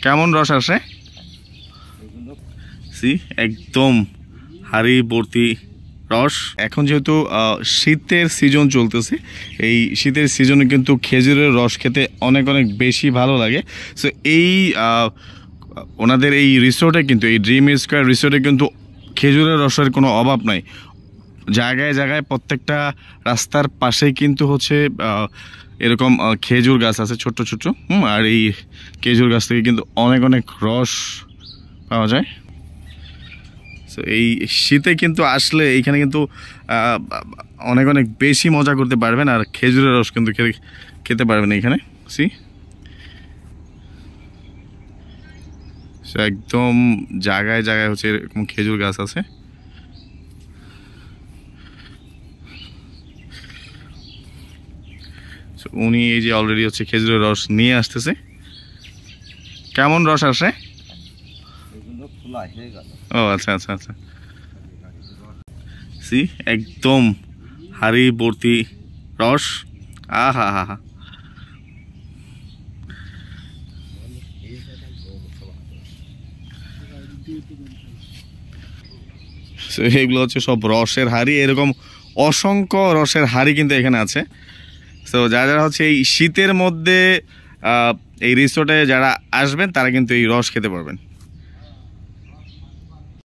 কেমন রস আসে একদম হাড়ি ভর্তি রস। এখন যেহেতু শীতের সিজন চলতেছে, এই শীতের সিজনে কিন্তু খেজুরের রস খেতে অনেক অনেক বেশি ভালো লাগে। সো এই ওনাদের এই রিসোর্টে কিন্তু, এই ড্রিম স্কোয়ার রিসোর্টে কিন্তু খেজুরের রসের কোনো অভাব নাই। জায়গায় জায়গায় প্রত্যেকটা রাস্তার পাশেই কিন্তু হচ্ছে এরকম খেজুর গাছ আছে ছোট্ট ছোট্ট। আর এই খেজুর গাছ থেকে কিন্তু অনেক অনেক রস পাওয়া যায়। সো এই শীতে কিন্তু আসলে এইখানে কিন্তু অনেক অনেক বেশি মজা করতে পারবেন, আর খেজুরের রস কিন্তু খেতে পারবেন এইখানে। একদম জায়গায় জায়গায় হচ্ছে এরকম খেজুর গাছ আছে। উনি এই যে অলরেডি হচ্ছে খেজুরের রস নিয়ে আসতেছে। কেমন রস আসে? ও আচ্ছা আচ্ছা আচ্ছা। একদম হাড়ি ভর্তি রস। আহা হা হা। এগুলো হচ্ছে সব রসের হাড়ি, এরকম অসংখ্য রসের হাড়ি কিন্তু এখানে আছে। তো যারা যারা হচ্ছে এই শীতের মধ্যে এই রিসোর্টে যারা আসবেন তারা কিন্তু এই রস খেতে পারবেন।